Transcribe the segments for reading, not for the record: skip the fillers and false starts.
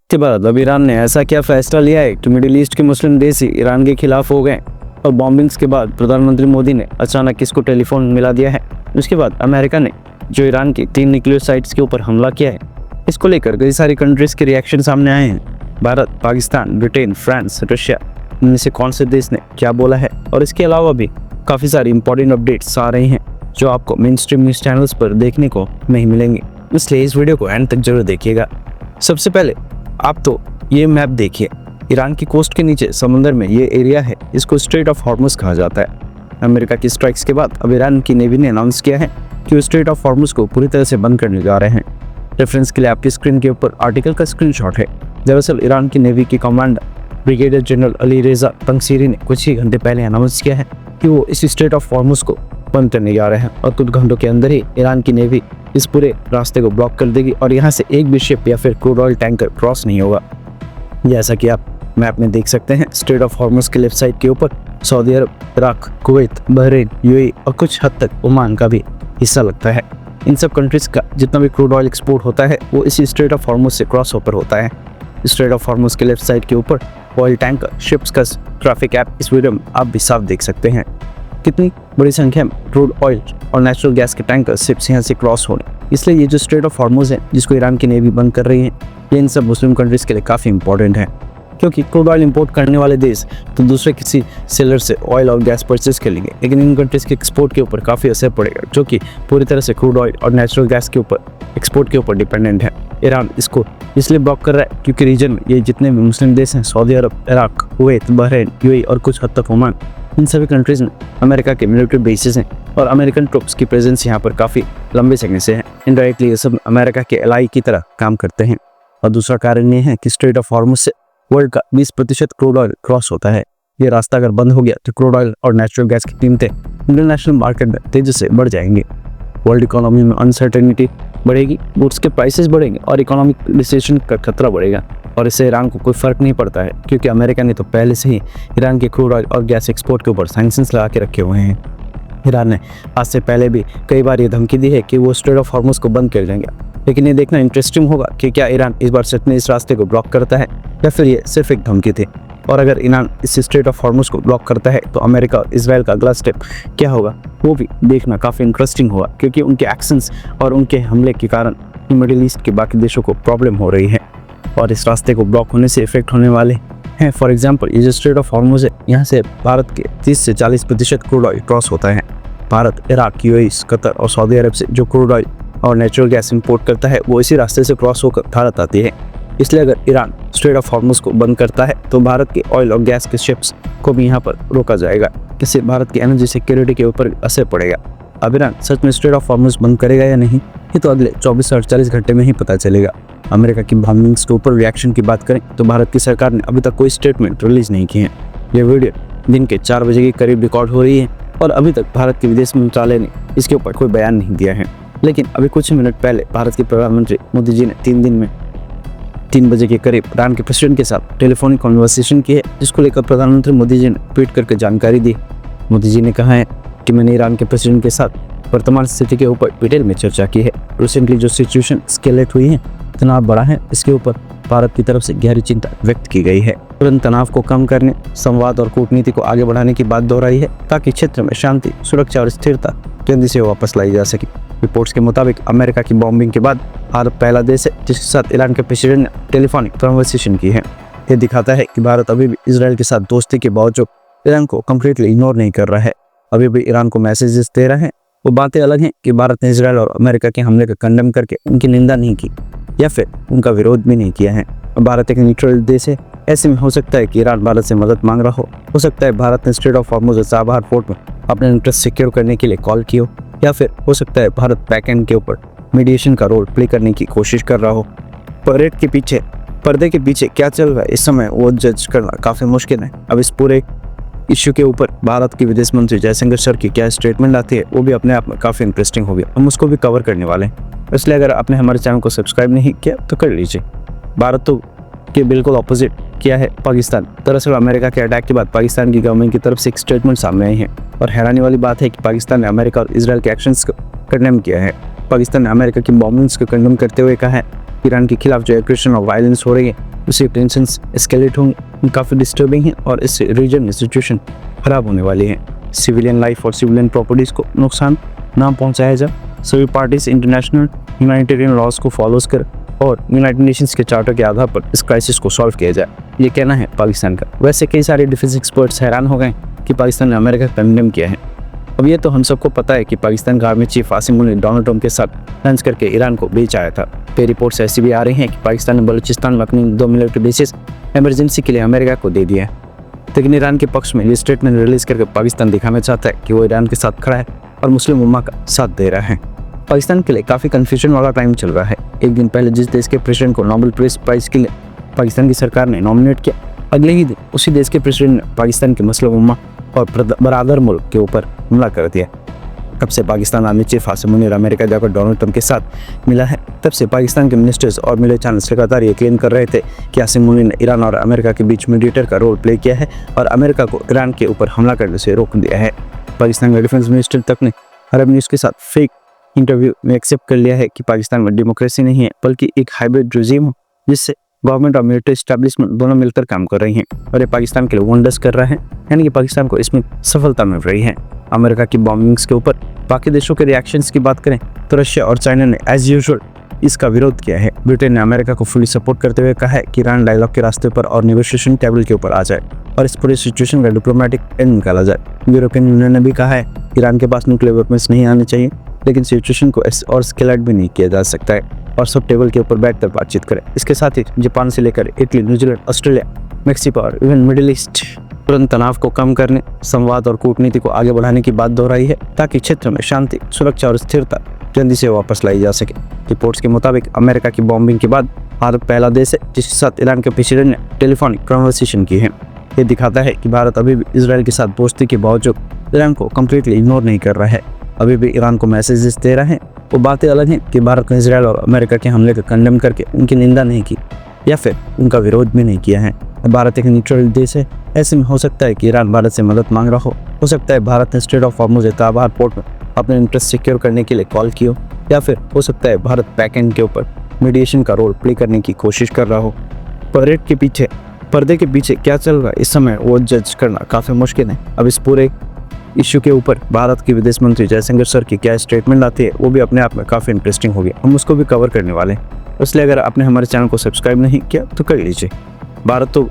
के बाद अब ईरान ने ऐसा क्या फैसला लिया है कि मिडिल ईस्ट के मुस्लिम देश ही ईरान के खिलाफ हो गए और बॉम्बिंग्स के बाद प्रधानमंत्री मोदी ने अचानक इसको टेलीफोन मिला दिया है। उसके बाद अमेरिका ने जो ईरान की 3 न्यूक्लियर साइट्स के ऊपर हमला किया है, इसको लेकर कई सारी कंट्रीज के रिएक्शन सामने आए हैं। Bharat, Pakistan, Britain, France, Russia, इनमें से कौन से देश ने क्या बोला है, और इसके अलावा भी काफ़ी सारी इंपॉर्टेंट अपडेट्स आ रही हैं जो आपको मेन स्ट्रीम न्यूज़ चैनल्स पर देखने को नहीं मिलेंगे, इसलिए इस वीडियो को एंड तक जरूर देखिएगा। सबसे पहले आप तो ये मैप देखिए। ईरान की कोस्ट के नीचे समुंदर में ये एरिया है, इसको स्ट्रेट ऑफ हॉर्मुज कहा जाता है। अमेरिका की स्ट्राइक्स के बाद अब ईरान की नेवी ने अनाउंस किया है कि वो स्ट्रेट ऑफ हॉर्मुज को पूरी तरह से बंद करने जा रहे हैं। रेफरेंस के लिए आपकी स्क्रीन के ऊपर आर्टिकल का स्क्रीनशॉट है। दरअसल ईरान की नेवी के कमांडर ब्रिगेडियर जनरल अली रेजा तंगसीरी ने कुछ ही घंटे पहले अनाउंस किया है कि वो इस स्ट्रेट ऑफ हॉर्मुज को बंद करने जा रहे हैं और कुछ घंटों के अंदर ही ईरान की नेवी इस पूरे रास्ते को ब्लॉक कर देगी और यहाँ से एक भी शिप या फिर क्रूड ऑयल टैंकर क्रॉस नहीं होगा। जैसा कि आप मैप में देख सकते हैं, स्ट्रेट ऑफ हॉर्मुज के लेफ्ट साइड के ऊपर सऊदी अरब, इराक, कुवैत, बहरीन, यूएई और कुछ हद तक ओमान का भी हिस्सा लगता है। इन सब कंट्रीज का जितना भी क्रूड ऑयल एक्सपोर्ट होता है वो इसी स्ट्रेट ऑफ हॉर्मुज से क्रॉस होकर होता है। स्ट्रेट ऑफ हॉर्मुज के लेफ्ट साइड के ऊपर ऑयल टैंकर शिप्स का ट्रैफिक ऐप इस वीडियो में आप भी साफ देख सकते हैं। कितनी बड़ी संख्या में क्रूड ऑयल और नेचुरल गैस के टैंकर शिप्स यहाँ से क्रॉस हो रहे हैं। इसलिए ये जो स्ट्रेट ऑफ हॉर्मुज है जिसको ईरान की नेवी बंद कर रही है, ये इन सब मुस्लिम कंट्रीज के लिए काफ़ी इंपॉर्टेंट है, क्योंकि क्रूड ऑयल इंपोर्ट करने वाले देश तो दूसरे किसी सेलर से ऑयल और गैस परचेज कर लेंगे, लेकिन इन कंट्रीज के एक्सपोर्ट के ऊपर काफ़ी असर पड़ेगा, जो कि पूरी तरह से क्रूड ऑयल और नेचुरल गैस के ऊपर एक्सपोर्ट के ऊपर डिपेंडेंट है। ईरान इसको इसलिए ब्लॉक कर रहा है क्योंकि रीजन में ये जितने भी मुस्लिम देश हैं, सऊदी अरब, इराक, कुवैत, बहरीन, यूएई और कुछ हद तक ओमान, इन सभी कंट्रीज में अमेरिका के मिलिट्री बेसिस हैं और अमेरिकन ट्रूप्स की प्रेजेंस यहाँ पर काफ़ी लंबे समय से है। इनडायरेक्टली ये सब अमेरिका के एलाई की तरह काम करते हैं। और दूसरा कारण ये है कि स्ट्रेट ऑफ हॉर्मुज से वर्ल्ड का 20% क्रूड ऑयल क्रॉस होता है। ये रास्ता अगर बंद हो गया तो क्रूड ऑयल और नेचुरल गैस की कीमतें इंटरनेशनल मार्केट में तेजी से बढ़ जाएंगी। वर्ल्ड इकोनॉमी में अनसर्टेनिटी बढ़ेगी, गुड्स के प्राइसेस बढ़ेंगे और इकोनॉमिक रिसेशन का खतरा बढ़ेगा। और इससे ईरान को कोई फ़र्क नहीं पड़ता है, क्योंकि अमेरिका ने तो पहले से ही ईरान के क्रूड ऑयल और गैस एक्सपोर्ट के ऊपर सैंक्शंस लगा के रखे हुए हैं। ईरान ने आज से पहले भी कई बार ये धमकी दी है कि वो स्ट्रेट ऑफ हॉर्मुज को बंद कर देंगे, लेकिन ये देखना इंटरेस्टिंग होगा कि क्या ईरान इस बार सच में इस रास्ते को ब्लॉक करता है या फिर ये सिर्फ एक धमकी थी। और अगर ईरान इस स्ट्रेट ऑफ हॉर्मुज को ब्लॉक करता है तो अमेरिका और इजराइल का अगला स्टेप क्या होगा वो भी देखना काफ़ी इंटरेस्टिंग होगा, क्योंकि उनके एक्शंस और उनके हमले के कारण मिडिल ईस्ट के बाकी देशों को प्रॉब्लम हो रही है और इस रास्ते को ब्लॉक होने से इफेक्ट होने वाले हैं। फॉर एग्जाम्पल, ये जो स्ट्रेट ऑफ हॉर्मुज है, यहाँ से भारत के 30 से 40% क्रूड ऑयल क्रॉस होता है। भारत, इराक, यूएई, कतर और सऊदी अरब से जो क्रूड ऑयल और नेचुरल गैस इंपोर्ट करता है वो इसी रास्ते से क्रॉस होकर भारत आती है। इसलिए अगर ईरान स्ट्रेट ऑफ हॉर्मुज को बंद करता है तो भारत के ऑयल और गैस के शिप्स को भी यहाँ पर रोका जाएगा। इससे भारत की एनर्जी सिक्योरिटी के ऊपर असर पड़ेगा। अब ईरान सच में स्ट्रेट ऑफ हॉर्मुज बंद करेगा या नहीं, ये तो अगले 24 से 48 घंटे में ही पता चलेगा। अमेरिका की बॉम्बिंग्स के ऊपर रिएक्शन की बात करें तो भारत की सरकार ने अभी तक कोई स्टेटमेंट रिलीज नहीं की है। यह वीडियो दिन के 4 बजे के करीब रिकॉर्ड हो रही है और अभी तक भारत के विदेश मंत्रालय ने इसके ऊपर कोई बयान नहीं दिया है। लेकिन अभी कुछ मिनट पहले भारत के प्रधानमंत्री मोदी जी ने 3 दिन में 3 बजे के करीब ईरान के प्रेसिडेंट के साथ टेलीफोनिक कन्वर्सेशन की है, जिसको लेकर प्रधानमंत्री मोदी जी ने ट्वीट करके जानकारी दी। मोदी जी ने कहा है कि मैंने ईरान के प्रेसिडेंट के साथ वर्तमान स्थिति के ऊपर डिटेल में चर्चा की है। रिसेंटली जो सिचुएशन स्केलेट हुई है, तनाव बढ़ा है, इसके ऊपर भारत की तरफ से गहरी चिंता व्यक्त की गई है। तुरंत तनाव को कम करने, संवाद और कूटनीति को आगे बढ़ाने की बात दोहराई है, ताकि क्षेत्र में शांति, सुरक्षा और स्थिरता जल्दी से वापस लाई जा सके। रिपोर्ट्स के मुताबिक अमेरिका की बॉम्बिंग के बाद भारत पहला देश है जिसके साथ ईरान के प्रेसिडेंट ने टेलीफोनिक कन्वर्सेशन की है। ये दिखाता है कि भारत अभी भी इजराइल के साथ दोस्ती के बावजूद ईरान को कम्प्लीटली इग्नोर नहीं कर रहा है, अभी भी ईरान को मैसेजेस दे रहा है। वो बातें अलग हैं कि भारत ने इजराइल और अमेरिका के हमले का कंडेम करके उनकी निंदा नहीं की या फिर उनका विरोध भी नहीं किया है। भारत एक न्यूट्रल देश है, ऐसे में हो सकता है कि ईरान भारत से मदद मांग रहा हो सकता है भारत ने स्ट्रेट ऑफ हॉर्मुज और चाबहार पोर्ट में अपने इंटरेस्ट सिक्योर करने के लिए कॉल की हो, या फिर हो सकता है भारत बैकएंड के ऊपर मीडिएशन का रोल प्ले करने की कोशिश कर रहा हो। पर्दे के पीछे क्या चल रहा है इस समय वो जज करना काफ़ी मुश्किल है। अब इस पूरे इश्यू के ऊपर भारत की विदेश मंत्री जयशंकर सर की क्या स्टेटमेंट आती है वो भी अपने आप में काफ़ी इंटरेस्टिंग होगी। हम उसको भी कवर करने वाले हैं, इसलिए अगर आपने हमारे चैनल को सब्सक्राइब नहीं किया तो कर लीजिए। भारत तो के बिल्कुल ऑपोजिट किया है पाकिस्तान। दरअसल अमेरिका के अटैक के बाद पाकिस्तान की गवर्नमेंट की तरफ से एक स्टेटमेंट सामने आई है और हैरानी वाली बात है कि पाकिस्तान ने अमेरिका और इजराइल के एक्शंस को कंडेम किया है। पाकिस्तान ने अमेरिका की बॉम्बिंग्स को कंडेम करते हुए कहा है ईरान के खिलाफ जो एग्रेशन और वायलेंस हो रही है उससे टेंशन एस्केलेट होंगे, काफ़ी डिस्टर्बिंग है और इससे रीजन में सिचुएशन खराब होने वाली है। सिविलियन लाइफ और सिविलियन प्रॉपर्टीज़ को नुकसान ना पहुंचाया जाए। सभी पार्टीज इंटरनेशनल ह्यूमैनिटेरियन लॉज को फॉलोज कर और यूनाइटेड नेशंस के चार्टर के आधार पर इस क्राइसिस को सॉल्व किया जाए, ये कहना है पाकिस्तान का। वैसे कई सारे डिफेंस एक्सपर्ट्स हैरान हो गए कि पाकिस्तान ने अमेरिका का कंडेम किया है। अब ये तो हम सबको पता है कि पाकिस्तान का आर्मी चीफ आसिम मुनीर ने डोनाल्ड ट्रंप के साथ लंच करके ईरान को बेच आया था। कई रिपोर्ट्स ऐसी भी आ रही हैं कि पाकिस्तान ने बलूचिस्तान में अपनी 2 मिलिट्री बेसिस इमरजेंसी के लिए अमेरिका को दे दिया है। लेकिन ईरान के पक्ष में ये स्टेटमेंट रिलीज करके पाकिस्तान दिखाना चाहता है कि वो ईरान के साथ खड़ा है और मुस्लिम उम्मा का साथ दे रहा है। पाकिस्तान के लिए काफ़ी कन्फ्यूजन वाला टाइम चल रहा है। एक दिन पहले जिस देश के प्रेसिडेंट को नोबेल पीस प्राइज के लिए पाकिस्तान की सरकार ने नॉमिनेट किया, अगले ही दिन उसी देश के प्रेसिडेंट ने पाकिस्तान के मुस्लिम उम्मा और बरादर मुल्क के ऊपर हमला कर दिया। तब से Pakistan army chief Asim Munir America जाकर डोनाल्ड ट्रंप के साथ मिला है। तब से पाकिस्तान के मिनिस्टर्स और मीडिया चैनल्स लगातार ये क्लेम कर रहे थे कि आसिम मुनीर ने ईरान और अमेरिका के बीच मीडिएटर का रोल प्ले किया है और अमेरिका को ईरान के ऊपर हमला करने से रोक दिया है। पाकिस्तान के डिफेंस मिनिस्टर तक ने अरब न्यूज़ के साथ फेक इंटरव्यू में एक्सेप्ट कर लिया है कि पाकिस्तान में डेमोक्रेसी नहीं है बल्कि एक हाइब्रिड रेजिम हो, जिससे गवर्नमेंट और मिलिट्री एस्टैब्लिशमेंट दोनों मिलकर काम कर रही हैं और ये पाकिस्तान के लिए वंडर्स कर रहा है, यानी कि पाकिस्तान को इसमें सफलता मिल रही है। अमेरिका की बॉम्बिंग्स के ऊपर बाकी देशों के रिएक्शंस की बात करें तो रशिया और चाइना ने एज यूजुअल इसका विरोध किया है। ब्रिटेन ने अमेरिका को फुली सपोर्ट करते हुए कहा है कि ईरान डायलॉग के रास्ते पर और नेगोशिएशन टेबल के ऊपर आ जाए और इस पूरी सिचुएशन का डिप्लोमेटिक एंड निकाला जाए। यूरोपियन यूनियन ने भी कहा है ईरान के पास न्यूक्लियर वेपन्स नहीं आने चाहिए, लेकिन सिचुएशन को और स्केलेट भी नहीं किया जा सकता है और सब टेबल के ऊपर बैठकर बातचीत करें। इसके साथ ही जापान से लेकर इटली, न्यूजीलैंड, ऑस्ट्रेलिया, मेक्सिको और इवन मिडिल ईस्ट तुरंत तनाव को कम करने, संवाद और कूटनीति को आगे बढ़ाने की बात दोहराई है ताकि क्षेत्र में शांति, सुरक्षा और स्थिरता जल्दी से वापस लाई जा सके। रिपोर्ट्स के मुताबिक अमेरिका की बॉम्बिंग के बाद भारत पहला देश है जिसके साथ ईरान के प्रेसिडेंट ने टेलीफोनिक कन्वर्सेशन की है। ये दिखाता है कि भारत अभी भी इजराइल के साथ दोस्ती के बावजूद ईरान को कम्प्लीटली इग्नोर नहीं कर रहा है, अभी भी ईरान को मैसेजेस दे रहा है। वो बातें अलग हैं कि भारत ने इजराइल और अमेरिका के हमले को कंडेम करके उनकी निंदा नहीं की या फिर उनका विरोध भी नहीं किया है। भारत एक न्यूट्रल देश है, ऐसे में हो सकता है कि ईरान भारत से मदद मांग रहा हो सकता है भारत ने स्ट्रेट ऑफ हॉर्मुज़ एतबार पोर्ट में अपने इंटरेस्ट सिक्योर करने के लिए कॉल की हो, या फिर हो सकता है भारत बैकएंड के ऊपर मीडिएशन का रोल प्ले करने की कोशिश कर रहा हो। पर्दे के पीछे क्या चल रहा है इस समय वो जज करना काफ़ी मुश्किल है। अब इस पूरे इश्यू के ऊपर भारत की विदेश मंत्री जयशंकर सर की क्या स्टेटमेंट आती है वो भी अपने आप में काफ़ी इंटरेस्टिंग होगी, हम उसको भी कवर करने वाले हैं। इसलिए अगर आपने हमारे चैनल को सब्सक्राइब नहीं किया तो कर लीजिए। भारत तो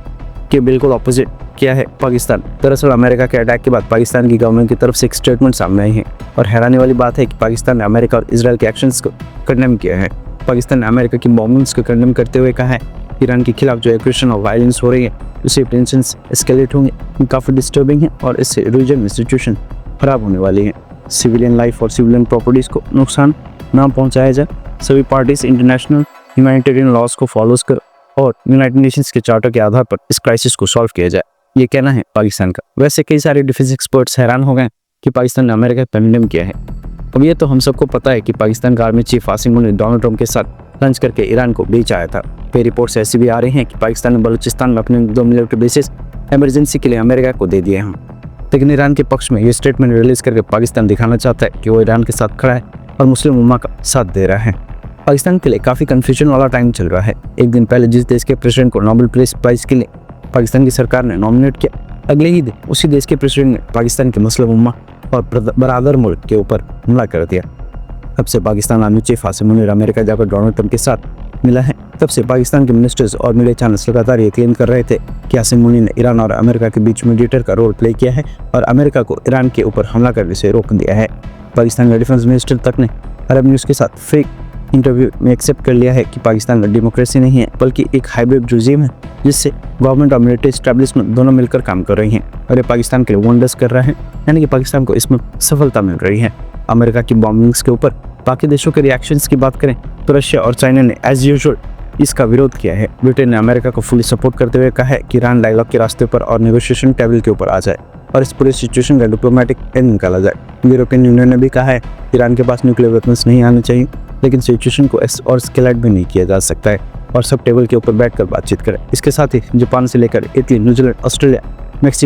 के बिल्कुल ऑपोजिट क्या है पाकिस्तान। दरअसल अमेरिका के अटैक के बाद पाकिस्तान की गवर्नमेंट की तरफ से एक स्टेटमेंट सामने आई है और हैरानी वाली बात है कि पाकिस्तान ने अमेरिका और इजराइल के एक्शंस को कंडेम किया है। पाकिस्तान ने अमेरिका की बॉम्बिंग्स को कंडेम करते हुए कहा है ईरान के खिलाफ जो एग्रेशन और वायलेंस हो रही है उससे टेंशन एस्केलेट होंगे, काफ़ी डिस्टर्बिंग है और इससे रीजन में सिचुएशन खराब होने वाली है। सिविलियन लाइफ और सिविलियन प्रॉपर्टीज़ को नुकसान ना पहुंचाया जाए। सभी पार्टीज इंटरनेशनल ह्यूमैनिटेरियन लॉज को फॉलोज कर और यूनाइटेड नेशंस के चार्टर के आधार पर इस क्राइसिस को सॉल्व किया जाए, ये कहना है पाकिस्तान का। वैसे कई सारे डिफेंस एक्सपर्ट्स हैरान हो गए कि पाकिस्तान ने अमेरिका का कंडेम किया है। अब ये तो हम सबको पता है कि पाकिस्तान का आर्मी चीफ आसिम मुनीर ने डोनाल्ड ट्रंप के साथ लंच करके ईरान को बेच आया था। कई रिपोर्ट्स ऐसी भी आ रही हैं कि पाकिस्तान ने बलूचिस्तान में अपने 2 मिलिट्री बेसिस इमरजेंसी के लिए अमेरिका को दे दिए हैं। लेकिन ईरान के पक्ष में ये स्टेटमेंट रिलीज करके पाकिस्तान दिखाना चाहता है कि वो ईरान के साथ खड़ा है और मुस्लिम उम्मा का साथ दे रहा है। पाकिस्तान के लिए काफ़ी कन्फ्यूजन वाला टाइम चल रहा है। एक दिन पहले जिस देश के प्रेसिडेंट को नोबेल पीस प्राइज के लिए पाकिस्तान की सरकार ने नॉमिनेट किया, अगले ही दिन उसी देश के प्रेसिडेंट ने पाकिस्तान के मुस्लिम उम्मा और बरादर मुल्क के ऊपर हमला कर दिया। तब से Pakistan army chief Asim Munir America जाकर डोनाल्ड ट्रंप के साथ मिला है। तब से पाकिस्तान के मिनिस्टर्स और मीडिया चैनल्स लगातार ये क्लेम कर रहे थे कि आसिम मुनीर ने ईरान और अमेरिका के बीच मीडिएटर का रोल प्ले किया है और अमेरिका को ईरान के ऊपर हमला करने से रोक दिया है। पाकिस्तान के डिफेंस मिनिस्टर तक ने अरब न्यूज़ के साथ फेक इंटरव्यू में एक्सेप्ट कर लिया है कि पाकिस्तान में डेमोक्रेसी नहीं है बल्कि एक हाइब्रिड रेजिम है, जिससे गवर्नमेंट और मिलिट्री एस्टैब्लिशमेंट दोनों मिलकर काम कर रही हैं और ये पाकिस्तान के लिए वंडर्स कर रहा है, यानी कि पाकिस्तान को इसमें सफलता मिल रही है। अमेरिका की बॉम्बिंग्स के ऊपर बाकी देशों के रिएक्शंस की बात करें तो रशिया और चाइना ने एज यूजुअल इसका विरोध किया है। ब्रिटेन ने अमेरिका को फुली सपोर्ट करते हुए कहा है कि ईरान डायलॉग के रास्ते पर और नेगोशिएशन टेबल के ऊपर आ जाए और इस पूरी सिचुएशन का डिप्लोमेटिक एंड निकाला जाए। यूरोपियन यूनियन ने भी कहा है ईरान के पास न्यूक्लियर वेपन्स नहीं आने चाहिए, लेकिन सिचुएशन को और स्केलेट भी नहीं किया जा सकता है और सब टेबल के ऊपर बैठकर बातचीत करें। इसके साथ ही जापान से लेकर इटली, न्यूजीलैंड, ऑस्ट्रेलिया, मेक्सिको